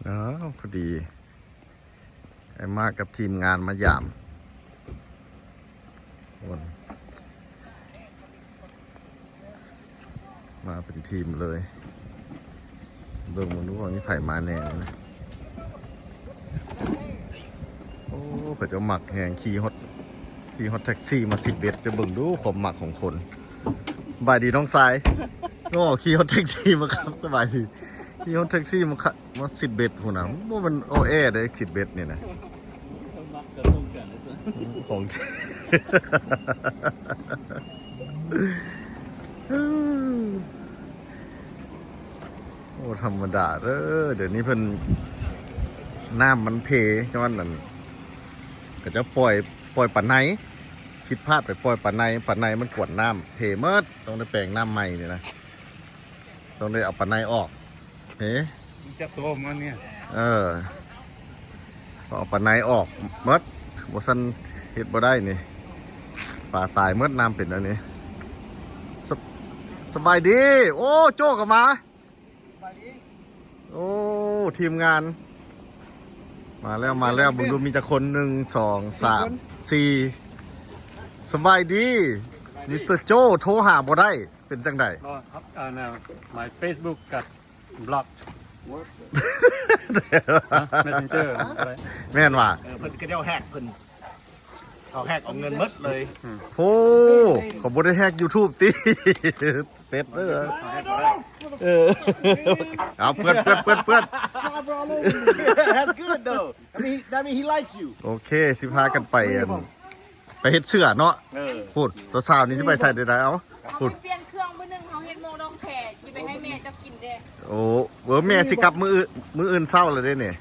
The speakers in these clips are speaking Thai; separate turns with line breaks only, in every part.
อ๋อพอดีไอ้มากกับทีมงานมายามมาเป็นทีมเลยเบิ่งมันรู้ว่านี่ไผ่มาแน่นะโอ้เขาจะหมักแหงขี่ฮอตแท็กซี่มา11จะเบิ่งดูความหมักของคนสบายดีน้องสายโอ้ขี่ฮอตแท็กซี่มาครับสบายดีขี่ฮอตแท็กซี่มา11หุ่นนะว่ามันโอเอได้11เนี่ยนะของโอ้ธรรมดาเด้อเดี๋ยวนี้เพิ่นน้ำมันเพจังหวะนั้นก็จะปล่อยปะไนผิดพลาดไปปล่อยปะไนมันกวดน้ำเพเมิดต้องได้แปลงน้ำใหม่นี่นะต้องได้เอาปะไนออกเฮ้
จะโตมันเนี่ย
เอาปะไนออกเมิดบ่ซันเฮ็ดบ่ได้นี่ปลาตายเมิดน้ำเป็นอันนี้สบายดีโอ้โจ้กับมาโอ้ทีมงานมาแล้วบุญดูมีจะคน1 2 3 4สบายดีมิสเตอร์โจ้โทรหาบ่ได้เป็นจังได
ครับmy Facebook กับบล็อก Messenger อะไร
แม่นว่า
เพิ่นก็เดี๋ยวแฮกเพิ่นเขาแฮกเอาเงินหมดเลย
โอ้เขาบ่ได้แฮก YouTube ติเสร็จเด้อเอาเพื่อน
That's good though I mean that mean he likes you
โอเคสิพากันไปเฮ็ดเสื้อเนาะพูดตัวสาวนี่สิไปใส่ได้เอาพูด
เปลี่ยนเครื่องมื้อนึงเฮาเฮ็ดโมดองแผ่สิไปให้แม่เจ้ากินเด้
โอ้เว้อแม่สิกลับมื้ออื่นเช้าแล้วเด้นี่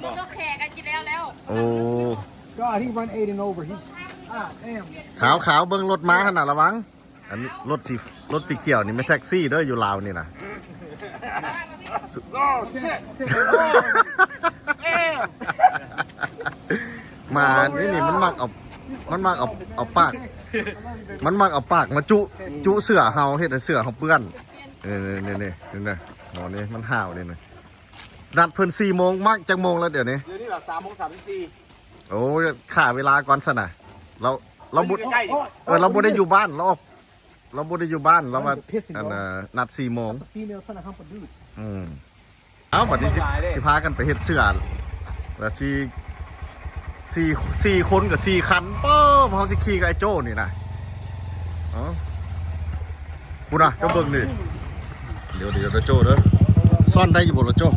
โมดองแผ่กันกินแล้ว
โอ้
God he run 8 and over he
damn ขาวเบิ่งรถม้าขนาดระวังอันนี้รถสีเขียวนี่ไม่แท็กซี่เด้ออยู่ลาวนี่นะมานี่มันมักเอาปากมาจุเสื้อเฮาเฮ็ดให้เสื้อเฮาเปื้อนนี่หมอนี่มันห่าวนี่นะนัดเพิ่น4 โมงมักจังโมงแล้วเดี๋ยวนี้
ล่ะ3 โมง 34
โอ้ข่าเวลาก่อนซะน่ะเราบ่ได้อยู่บ้านเราบ่ได้อยู่บ้านเรามานัด4 โมงเอ้าบัดนี้สิพากันไปเฮ็ดเสื้อแล้ว4 คนกับ4 คันเฮาสิขี่กับไอ้โจ้นี่นะอ๋อพูดนะเจ้าเบิ่งนี่เดี๋ยวโจ้เด้อซ่อนได้อยู่บ่ล่ะโจ้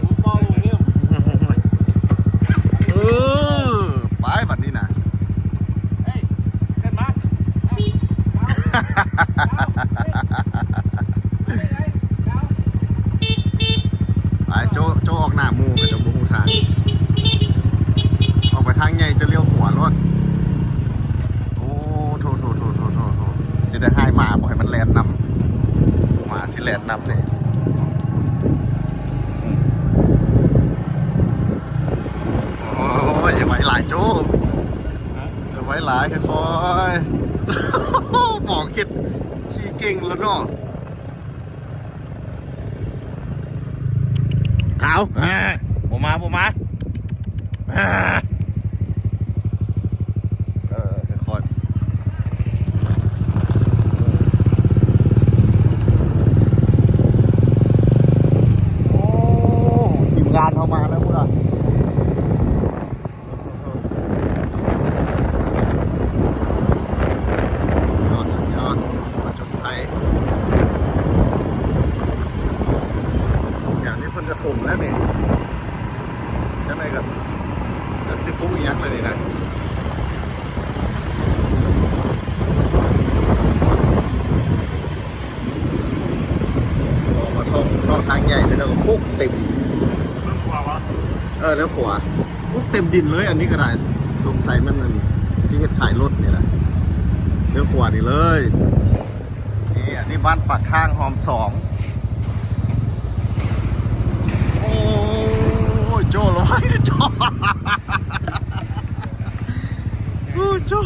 ไปบัดนี้นะไปโจออกหน้ามูกับเจ้ามูทางออกไปทางใหญ่จะเลี้ยวขวารถโอ้โถจะได้ให้หมาบ่ให้มันแลนนำหมาสิแลนนำเนี่ยโอ้ยอย่าไว้หลายโจ้อย่าไว้หลายค่อยๆหมอคิดขี้เก่งแล้วเนาะเอาผมมาค่อยโอ้ทีมงานเข้ามาแล้วพวกเราสุดยอดมาจนไทยอย่างนี้เพิ่นจะถมแล้วนี่จะไหนกับจัดซิปุ้งยักษ์เลยนี่นะออกมาท่องทางใหญ่เลยแล้วก็ปุ๊กเต็มแล้วขวาปุ๊กเต็มดินเลยอันนี้ก็ได้สงสัยมันที่เฮ็ดขายรถนี่แหละเลี้ยวขวานี่เลยนี่อันนี้บ้านปากข้างหอม2โอ้ยโจ้ร้อยโจ้โจ้โ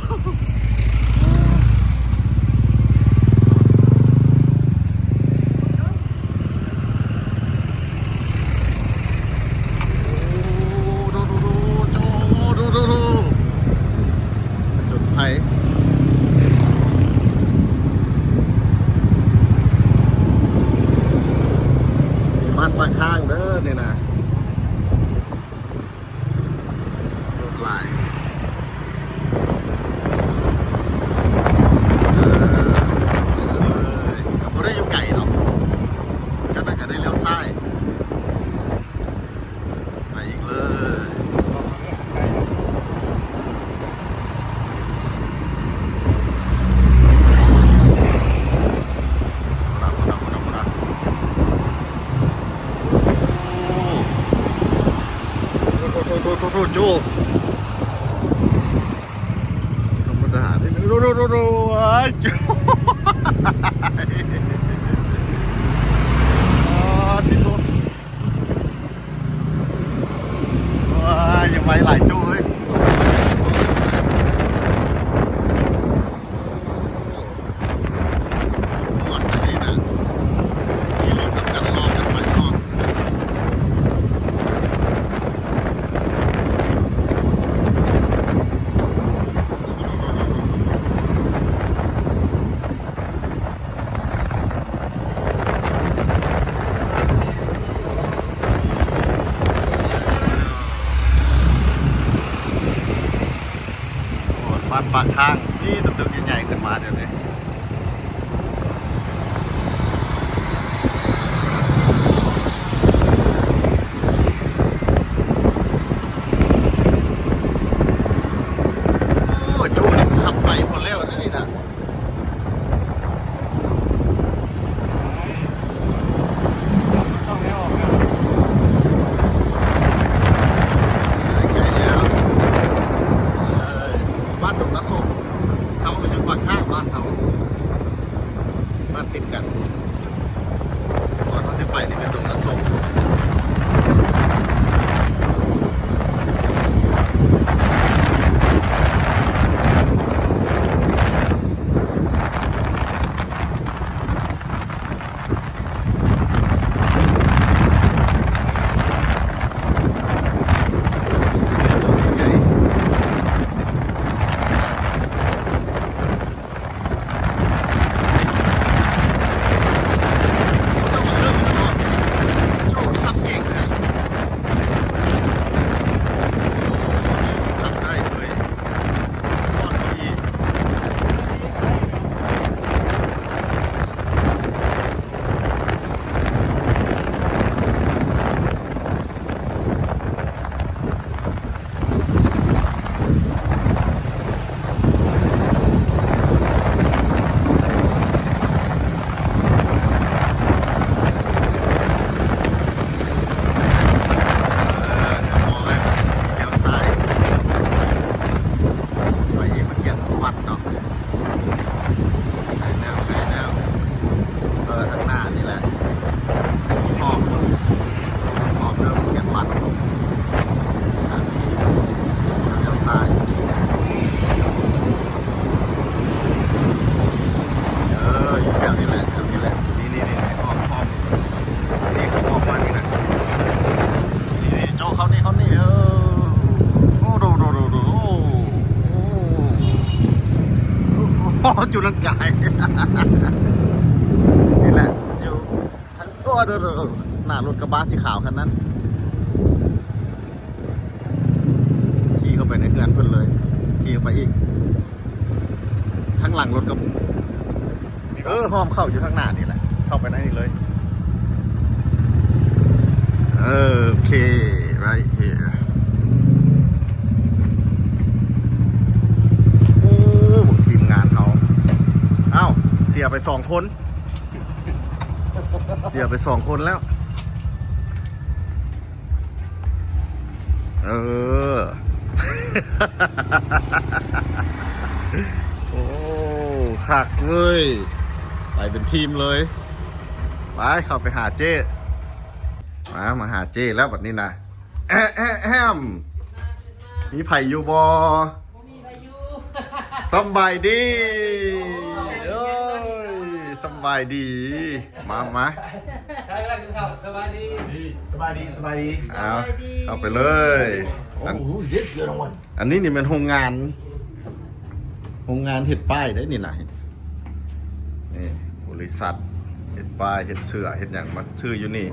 โทษจูธรรมดาที่นี่โดจูที่โทษยังไว้หลายจูเลยบ้านปากทางนี่ตึกๆใหญ่ๆขึ้นมาเดี๋ยวนี้โอ้จูนี่ขับไปหมดแล้วนี่นะบ้านดงละศพเขาเลยอยู่ปากข้างบ้านเขาบ้านติดกันก่อนเขาจะไปนี่เป็นดงละศพจุลังกายนี่แหละอยู่ทั้งตัวเด้อหน้ารถกระบะสีขาวคันนั้นขี่เข้าไปในเฮือนเพิ่นเลยขี่เข้าไปอีกทั้งหลังรถกับห้อมเข้าอยู่ข้างหน้านี่แหละเข้าไปในนี่เลยโอเค right here ทีมงานเขาอ้าวเสียไป2 คนเสียไป2 คนแล้วโอ้คักเลยไปเป็นทีมเลยไปเข้าไปหาเจ้มาหาเจ้แล้วแบบนี้นะแฮมมีไผ่ยูบอสบายดีเอ้ยสบายดีมา
สบายดีสบายดี
เอาไปเลย อันนี้นี่เป็นโรงงานเห็ดป้ายได้นี่นะนี่บริษัทเห็ดป้ายเห็ดเสื้อเห็ดอย่างมาชื่ออยู่นี่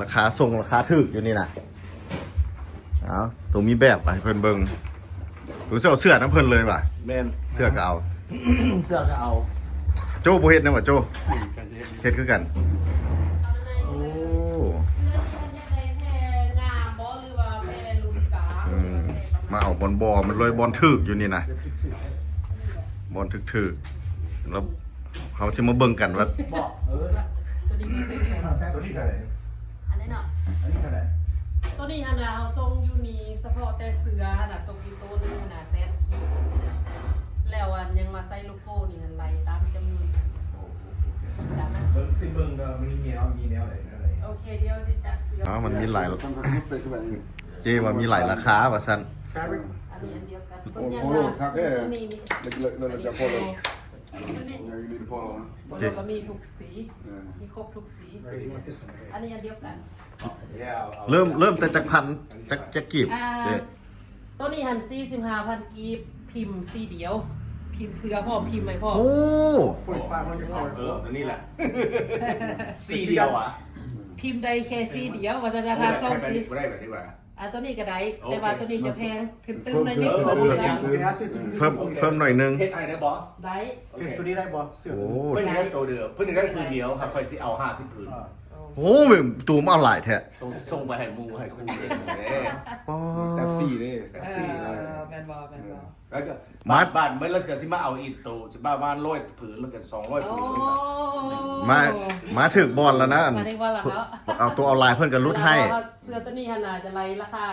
ราคาส่งราคาถูกอยู่นี่นะเอาตัวมีแบบไปเพิ่นเบิ่งตัวเสื้อน้ำเพิ่นเลยว่ะ
แมน
เสื้อก็เอา
เสื้อก็เอา
โจ้บ่เฮ็ดนะว่ะโจ้เฮ็ดคือกันโอ้มาเอาบอลมันเลยบอลถึกอยู่นี่นะบอลถึกแล้วเขาจะมาเบิ่งกันว่า
บอกตัวนี้เท่าไหร่
อะไรเนาะ
อันนี้เท่าไหร่
ตัว
นี้ฮะนะเอาทรงยูนีเฉพาะแต่เสือฮะนะตกอยู่โต๊ะนึงฮะนะแซนกีแล้วอันยังมาใส่โลโก้นี่ไล่ตามจำนวนสีจากนั้น
เบิ้งซิเบิ้งก็มีแนวอะไรนะอะไร
โอเคเดี๋ยวสิจัดเสือ
อ๋อมันมีหลายเจว่ามีหลายราคาว่าซั่น
fabric
อันนี้อันเดียวกัน
โอ้โหครับเอ๊ะ
ตัวนี้นี่
เราจะโพโล
ตัวนี้
you need to follow นะ
โปโลก็มีทุกสีมีครบทุกสี อันนี้อันเดียวกัน
เริ่มแต่จักพันจักกีบเจ
ตัวนี้หัน45,000กีบพิมพ์สีเดียว พิมพ์เสือพ่อมพิมพ์ไหมพ่อ
โอ้
ตัวนี้แหละสีเดียวอ่ะ
พิมพ์ได้แค่สีเดียวว่าจะราคาสองสี
ได้แบบนี้ว่า
ตัวนี้ก็ได้แต่ว่าตัวนี้จะแพงถึงตึ้งในนิดกว่าสีแล้ว
เพิ่มหน่อยนึง
เฮ็ดไอ้ได้บอส
ได้
ตัวนี้ได้บอสเสื้อ
โอ้
เพื่อนได้ตัวเดียวเพื่อนได้คือเดียวครับค่อยสิเอา50ผืน
โหแบบตูมเอาหลายแท้
ส่งไปให้มูให้คู่เลย
ป้อ
แท็บซี่นี่
แมนบอลแมนบอล
แล้วก็บ้านเมื่อเราจะสิมาเอาอีกตัวจะบ้าน100ผืนแล้วกัน200
โอ้
ผืน
มาถึกบอลแล้วนะ
มาได้ว่าแล้วเนาะ
เอาตัวเอาลายเพิ่นกันรุดให้
เสื้อตัวนี้ขนาดจะไล่ราคา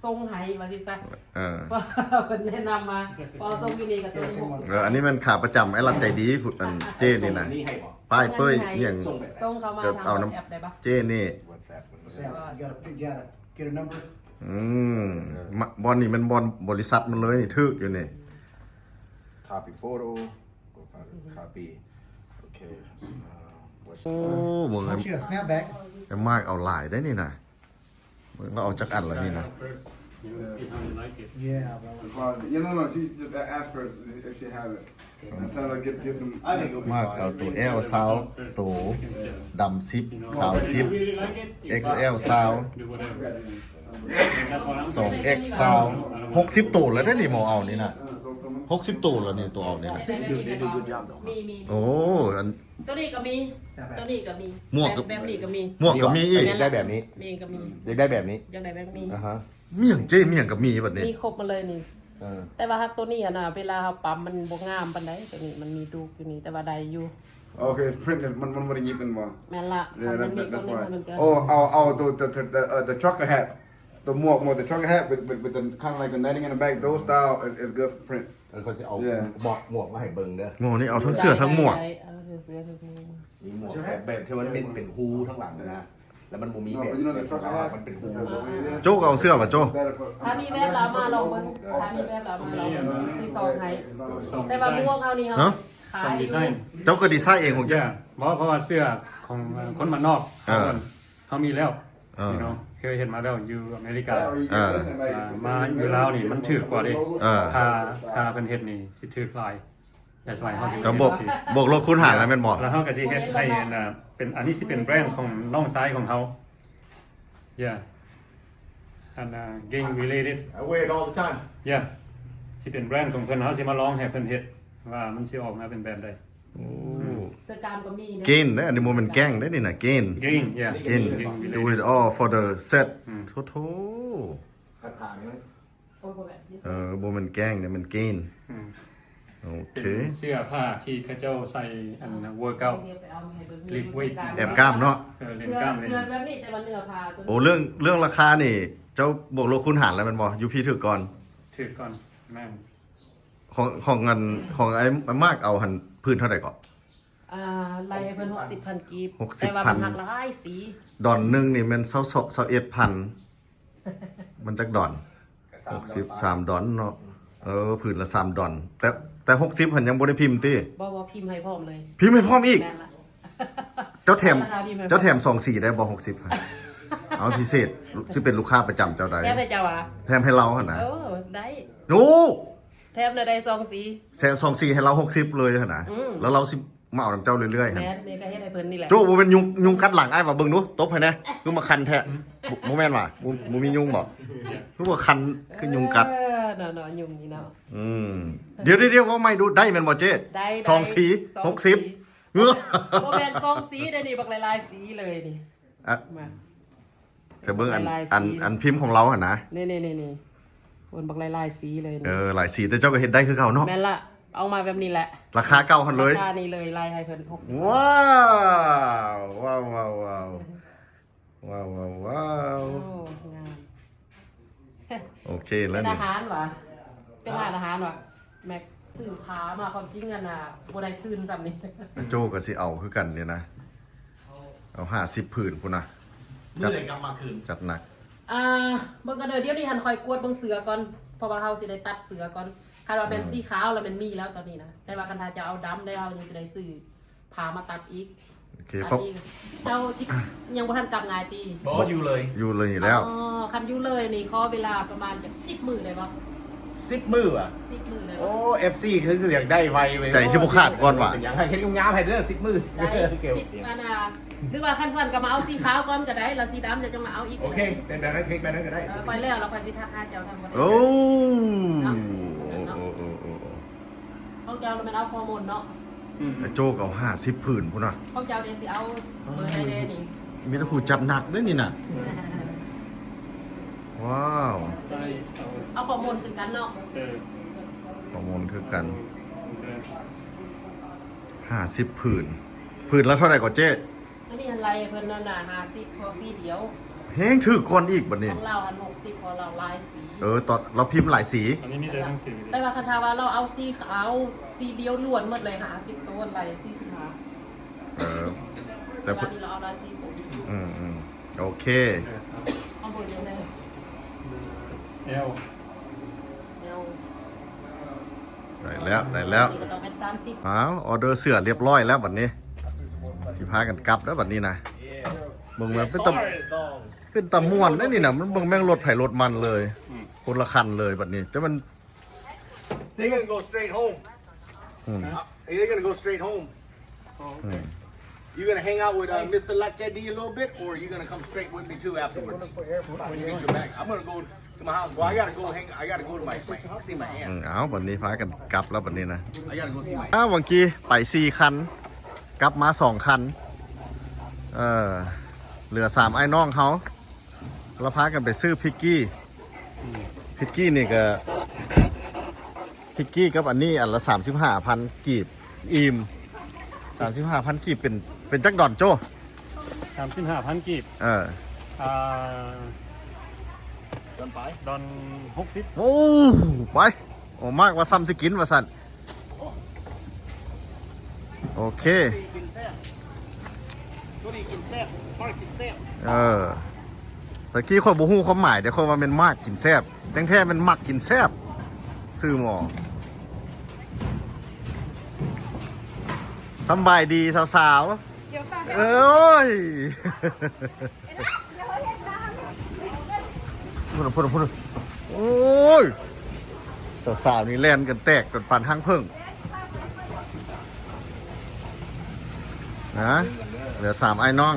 ทรงไห้มาสิซะ
เออ
ว่าเป็นแนะนำมาพอทรงอยู่นี่กับตัวนี้
อันนี้มันขาประจำไอ้รับใจดีผุดอันเจนี่นะ
นี่ให้บอก
ป้ายเป้ยอย่าง
ทรงเขามา
เอา
ทาง
น้ำ
แอปได้ปะ
เจนี่
you gotta get a number
บอลนี่มันบอลบริษัทมันเลยนี่ทึกอยู่นี่
copy photo copy okay
โอ้เมือง
เชื่อ snapback
ไอ้มากเอาหลายได้นี่นะเมืองเราเอาจักอันแล้วนี่นะ
First, you will see how you like it.
yeah bro
you know no she just ask her if she has it and tell her get them
มากเอาตัว L ซาวตัวดำซิป
You know,
ขาว
if
ซิป
you really like it, you
XL ซาว
do whatever. That's what I'm
2X ซาว60ตัวแล้วได้นี่หมอเอานี่นะ60ตัวแล้วนี่ตัวเอานี่นะ
มี
โอ้อัน
ตัวนี้ก็มีตัวนี้ก็มี
หมวก
แบบนี้ก็มี
หมวกก็มีอีก
ได้แบบนี้
มีก็มี
อยากได้แบบนี้
ยังไงแบบมี
อ่าฮะ
เมี่ยงเจเมี่ยงกับมีแบบนี้
มีครบมาเลยนี่
เออ
แต่ว่าฮักตัวนี้อะนะเวลาเขาปั๊มมันบ่งามปานใดตัวนี้มันมีดูกอยู่นี่แต่ว่าใดอยู่
okay it's printed มันบ่ได้ยิบมันบ่
แม่นละ
Yeah,
มันมี
that,
ตัว
that's
นี้
why.
มันก็
Oh, the trucker hat, the more the trucker hat with the kind of like the netting in the back. Those style is good for print.
เขาจะเอาหมวกมาให้เบิ่งเด้อ
โมนี่เอาทั้งเสื้อทั้งหมวก
ได้เอาเสื้อทั้งหมวก
มีหมวกแบบที่มันเป็นฮูทั้งหลังเลยนะแล้วมันบ่มี
No,
แบบ
but you know the trucker hat.
มันเป็นฮู
โจกเอาเสื้อป่ะโจ
Better for.
ถ้ามีแบบเรามาลองเบิ่งถ้ามีแบบเรามาลองเบิ่งที่ซองให้
some
แต่ว่าม่วง
design.
เขานี่เขา
ฮะ
ขาย
Some
อยู่
design.
เจ้าก็ดีไซน์เองของเจ้า
Yeah. เพราะว่าเสื้อของคนบ้านนอก เขามีแล้ว you know เคยเห็นมาแล้วอยู่อเมริกา
Or you get this and like.
มาอยู่ลาวนี่มันถือกว่าดิ
อ่า
ค่าเพิ่นเฮ็ดนี่สิถือกหลาย That's why เฮาสิ
ก็บวกลบคูณหารแล้วแม่นบ่
แล้วเฮาก็สิเฮ็ดให้เป็นอันนี้สิเป็นแบรนด์ของน้องซ้ายของเฮา Yeah and gang related
I wear it all the time
Yeah สิเป็นแบรนด์ของเพิ่นเฮาสิมาลองให้เพิ่นเฮ็ดว่ามันสิออกมาเป็นแบบใด
เสื้อกล้ามก็มีนะ
เกณฑ์นะอันนี้โมเมนต์แกล้งได้นี่นะเกณฑ์
Gang yeah
เกณฑ์
gang
do
related
it all for the set โถ
ขัดผ่านนี่
โอ้โหแบบนี้
โมเมนต์แกล้งเนี่ยมันเกณฑ์โอเค
เป็นเสื้อผ้าที่เขาเจ้าใส่อัน workout
เดี๋ยวไปเอามาให้เบิ่ง
ลิฟต์ weight
แอบกล้ามเนาะ
เล่น
เสื้อก
ล้ามเล่น
เสื้อแบบนี้แต่ว่าเนื้อผ้าตัว
โอ้เรื่องราคานี่ เจ้าบวกลบคูณหารแล้วแมันบ่ยูพีถือก่อน
ถือก่อนแม่ง
ของเงินของไอ้มากเอาหันพื้นเท่าไหร่ก่อน
ไล่ให้เพิ่น60,000กีบ
60,000
แต่ว่ามันหักหลายสี
ดอนหนึงนี่มัน21,000มันจักดอน63ดอนเนาะผืนละ3ดอนแต่60พันยังบ่ได้พิมพ์ติ
บ่พิมพ์ให้พร้อมเลย
พิมพ์ให้พร้อมอีก
แม่นละ
เจ้าแถม
ราคาพิมพ์ให้พร้อม
เจ้าแถม2 4ได้บ่60พันเอาพิเศษซึ่งเป็นลูกค้าประจำเจ้าใด
แถมให้เจ้าอ่ะ
แถมให้เราหั่นนะ
ได้
โอ้
แถมได้ซองสี
แถม2 4ให้เรา60เลยหั่นนะแล้วเราสิมาเอานํเจ้าเรื่อยๆหั่น
แม่นนี่ก็เฮ็ดให้เพิ่นนี่แหละ
โจ้บ่เป็นยุงกัดหลังอ้ายว่าเบิ่งดูตบให้แน่คือมาคันแท้บ่แม่นว่ะบ่มียุงบ่คือว่าคันคือยุงกัด
เนาะยุ่งนี่เนาะ
เดี๋ยวว่าไม่ดูได้แม่นบ่เจ๊
ได้
ซองสี
ซอง
60เงือ
บ่แม่นซองสีได้นี่บักหลายๆสีเลยนี่
อ่ะ
มา
จะเบิ่งอัน
หลายๆสี
อันพิมพ์ของเราหั่นนะ
นี่บนบักหลายๆสีเลยนี่
หลายสีแต่เจ้าก็เฮ็ดได้คือเก่าเนาะ
แม่นละเอามาแบบนี้แหละ
ราคาเก่าหั่นเลย
ราคานี้เลยไล่ให้เพิ่น60
ว้าวว้าวว้าวว้าวว้าวว้าวว้าว
โอ้งาม
โอเค
เป็
แล้ว
น
นี่
อาหารวะเป็นอาหารวะแม็กสื่อพามาความจริงกันน่ะบ่ได้คืนซ้ำนี่
โจก็สิเอาคือกันเนี่ยนะเอา50ผืนพุ่นนะ
เมื่อไหร่กลับมาคืน
จัดหนัก
เบิ่งกันเดี๋ยวนี้หันคอยกวดเบิ่งเสือก่อนเพราะว่าเฮาสิได้ตัดเสือก่อนคันว่าเป็นสีขาวแล้วมันมีแล้วตอนนี้นะแต่ว่าคันถ้าจะเอาดำได้เฮายังสิได้ซื้อผ้ามาตัดอีก
โอเค
ตัด
เพราะ
อีกเจ้าสิยังบ่ทันกลับง่ายตี
บอสอยู่เลย
อยู่เลยนี่แล้ว
อ๋อคันอยู่เลยนี่ขอเวลาประมาณจาก10 มื้อได้บ่
10 มืออ่ะ
10 มื้อได้
โอ้
บ่
FC คืออยากได้ไวไป
ใจสิบ่ขาดก่อนว่ะ
อย่างให้เฮ็ดงามๆให้เด้อ10 มือ
ได้
โอเคโอเค
10อันน่ะหรือว่าคันฟันก็มาเอาสีขาวก่อนก็ได้แล้วสีดำจะมาเอาอีก
โอเคเป็นแบบนั้นคลิกแบบนั้นก็ได้
ไปแล้วเราไปสิทักหาเจ้าทำบ่ได้
โอ้
ของเจ้ามันเอาฮอร์โมนเนาะ
ไอ้โจก็เอา50ผืนพุ่นนะ
ของเจ้าเดี๋ยวสิเอาเบอร์ใดๆนี่
มีแต่ผู้จัดหนักด้วยนี่น่ะว้าว
เอาฮอร์โมนคือกันเนาะ
ฮอร์โมนคือกัน50ผืนละเท่าไหร่ก่อนเจ๊
อันนี้อะไรเพิ่นนั่นน่ะ50พอสีเดียว
แฮงถือก่อนอีกบัดนี้
ของเราอัน60พอเราลายสี
ตอนเราพิมพ์หลายสี
อันนี้มีแต่ทั้งสี
แต่ว่าคันถ้าว่าเราเอาสีขาวสีเดียวล้วนหมดเลย50ตัวลาย45
เออ
แต่
แต่
ว่านี่เราเอาลายสีผม
โอเค
เอาเบอร์ยังไง
เอล
เอา
ได้แล้ว
นี่ก็ต้องเป็น30
อ้าวออเดอร์เสื้อเรียบร้อยแล้วบัดนี้สิพากันกลับแล้วบัดนี้นะเบิ่งมันเป็นตะม่วนนั่นนี่น่ะมันเบิ่งแม่งรถไผรถมันเลยคนละคันเลยบัดนี้จะมัน
They're gonna go straight home.
อืม
They're gonna go straight home.
อืม
You gonna hang out with Mr. Lachedi a little bit, or you gonna come straight with me too afterwards? When you get your bag, I'm gonna go to my house. Well, I gotta go to my see my
อืม
aunt.
เอาบัดนี้พากันกลับแล้วบัดนี้นะ
I gotta go see my
อ้าววังกี้ไป4คันกลับมา2คันเหลือ3ไอ้น้องเขาเราพากันไปซื้อพิกกี้นี่ก็พิกกี้กับอันนี้อันละ 35,000 กีบอิ่ม 35,000 กีบเป็นจักดอนโจ้
35,000 กีบ
เออ
ดอน60
โอ้ไปโอ้มากว่าซ้ำสกินว่าสั่นโอเคตะกี้คนบูฮู้ความหมายเดี๋ยวคนว่าเป็นมากกินแซบแต่แท้เป็นมักกินแซบซื้อหมอสำบายดีสาว
เดี๋ยวฟัง
ๆเอ้ยพูดโอ้ยสาวๆนี่แล่นกันแตกกันปั่นห้างเพิ่งนะเหลือ3ไอ้น้อง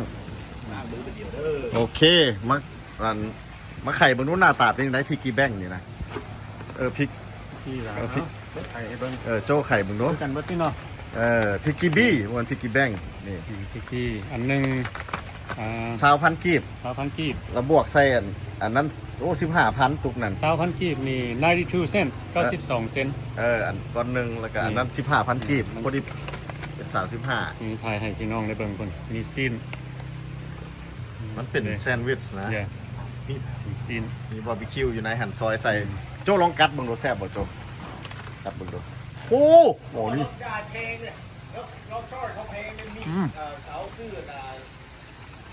โอเคมาไข่บนนู้นหน้าตาเป็นยังไงพิกกี้แบงนี่นะพริก
ที่ร้าน
พริก
ไข่เบิ้ง
โจ้ไข่บนนู้น
กันเบิดนี่เนาะ
พิกกี้บี้วันพิกกี้แบงนี่
พิกกี้อันหนึง
20,000 กีบ
20,000 กีบ
แล้วบวกใส่อันนั้นโอ้15,000 ตุกนั่น
20,000 กีบนี่92 cents 92 เซนต์
อันก้อนหนึ่งแล้วก็อันนั้น15,000 กีบพอดีเป็น35
มีถ่ายให้พี่น้องได้เบิ่งก่อนมีซีน
มันเป็นแซนด์วิชนะ
เดี๋ยวมีซีน
มีบาร์บีคิวอยู่ในหั่นซอยใส่โจ้ลองกัดเบิ่งดูแซ่บบ่โจ้กัดเบิ่งดูโอ้โหนี่
จ่ายเพลงเนี่ยยกช่อเขาเพลงเนี่ยมีเขาซื้อ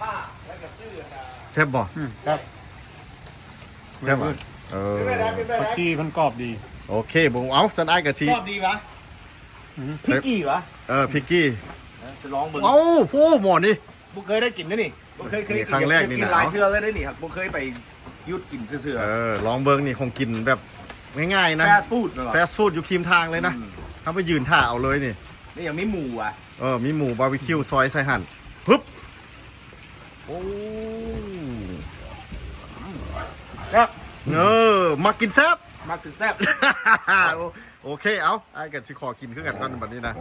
ผ้าแล้วก็ซื้อ
แซ่บบ่
ครับ
แซ่บบ่
เป็นไปได้เป็นไป
พิก
ได้
กี้เพิ่นกรอบดี
โอเคบ่เอาสันอ้ายกะชี
ชอบดีวะพิกกี้วะ
พิกกี้
จะลองเบิ่ง
เอ้าโอ้หมอนี่
บุเคยได้กินนะนี่บุเคย
นี่ครั้งแรกนี่นะ
กินหลายเชื่อเลยได้นี่ครับบุเคยไปยุดกินเสื่อ
ลองเบิ่งนี่คงกินแบบง่ายๆนะ
ฟาสต์ฟู้ด
ฟาสต์ฟู้ดอยู่คีมทางเลยนะถ้าไปยืนท่าเอาเลยนี่
นี่ยังไม่หมูอ่ะ
มีหมูบาร์บีคิวซอยใส่หั่นปึ๊บโอ้
ครับ
มากินแซ่บ
มาสุดแซ่บ
โอเคเอาไอ้กันสิขอกินขึ้นกันก่อนบัดนี้นะ